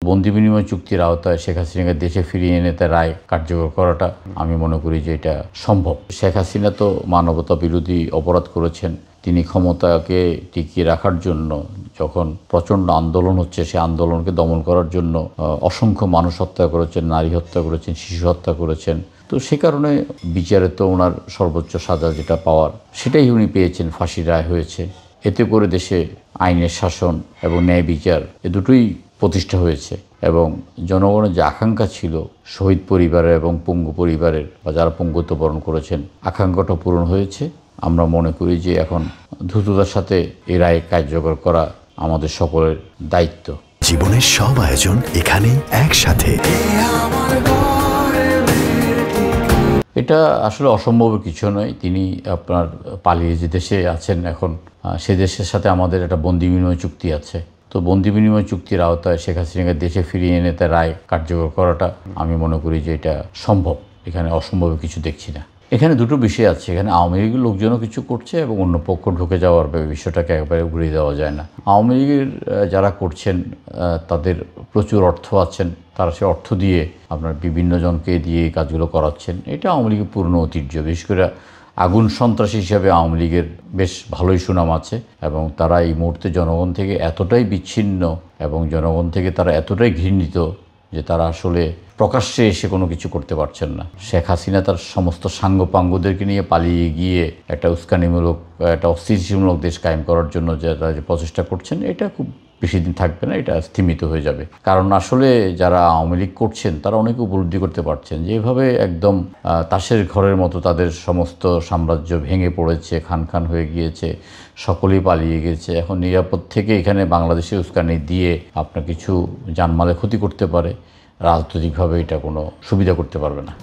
বন্দি বিনিময় চুক্তির আওতায় শেখ হাসিনাকে দেশে ফিরিয়ে এনে তার রায় কার্যকর করাটা আমি মনে করি যে এটা সম্ভব। শেখ হাসিনা তো মানবতা বিরোধী অপরাধ করেছেন। তিনি ক্ষমতাকে টিকিয়ে রাখার জন্য যখন প্রচণ্ড আন্দোলন হচ্ছে, সে আন্দোলনকে দমন করার জন্য অসংখ্য মানুষ হত্যা করেছেন, নারী হত্যা করেছেন, শিশু হত্যা করেছেন। তো সে কারণে বিচারে তো ওনার সর্বোচ্চ সাজা যেটা পাওয়ার সেটাই উনি পেয়েছেন, ফাঁসির রায় হয়েছে। এতে করে দেশে আইনের শাসন এবং ন্যায় বিচার এ দুটোই প্রতিষ্ঠা হয়েছে এবং জনগণের যে আকাঙ্ক্ষা ছিল শহীদ পরিবারের এবং পঙ্গু পরিবারের বা যারা পঙ্গুত্ব বরণ করেছেন, আকাঙ্ক্ষাটা পূরণ হয়েছে। আমরা মনে করি যে এখন দ্রুততার সাথে এই রায় কার্যকর করা আমাদের সকলের দায়িত্ব। জীবনের সব আয়োজন এখানে একসাথে। এটা আসলে অসম্ভবের কিছু নয়। তিনি আপনার পালিয়ে যে দেশে আছেন এখন, সে দেশের সাথে আমাদের একটা বন্দি বিনিময় চুক্তি আছে। তো বন্দি বিনিময় চুক্তির আওতায় শেখ হাসিনাকে দেশে ফিরিয়ে এনে তার রায় কার্যকর করাটা আমি মনে করি যে এটা সম্ভব। এখানে অসম্ভবের কিছু দেখছি না। এখানে দুটো বিষয় আছে। এখানে আওয়ামী লীগের লোকজনও কিছু করছে এবং অন্য পক্ষ ঢুকে যাওয়ার বিষয়টাকে একবারে ঘুরিয়ে দেওয়া যায় না। আওয়ামী লীগের যারা করছেন তাদের প্রচুর অর্থ আছেন, তারা সে অর্থ দিয়ে আপনার বিভিন্ন জনকে দিয়ে এই কাজগুলো করাচ্ছেন। এটা আওয়ামী লীগের পুরনো ঐতিহ্য। বিশেষ করে আগুন সন্ত্রাসী হিসাবে আওয়ামী লীগের বেশ ভালোই সুনাম আছে এবং তারা এই মুহূর্তে জনগণ থেকে এতটাই বিচ্ছিন্ন এবং জনগণ থেকে তারা এতটাই ঘৃণিত যে তারা আসলে প্রকাশ্যে এসে কোনো কিছু করতে পারছেন না। শেখ হাসিনা তার সমস্ত সাঙ্গপাঙ্গদেরকে নিয়ে পালিয়ে গিয়ে একটা উস্কানিমূলক, একটা অস্থিতিশীলমূলক দেশ কায়েম করার জন্য যারা যে প্রচেষ্টা করছেন, এটা খুব বেশি দিন থাকবে না, এটা স্থিমিত হয়ে যাবে। কারণ আসলে যারা আওয়ামী লীগ করছেন তারা অনেকে উপলব্ধি করতে পারছেন যে এভাবে একদম তাসের ঘরের মতো তাদের সমস্ত সাম্রাজ্য ভেঙে পড়েছে, খান খান হয়ে গিয়েছে, সকলেই পালিয়ে গেছে। এখন নিরাপদ থেকে এখানে বাংলাদেশে উস্কানি দিয়ে আপনার কিছু জানমালে ক্ষতি করতে পারে, রাজনৈতিকভাবে এটা কোনো সুবিধা করতে পারবে না।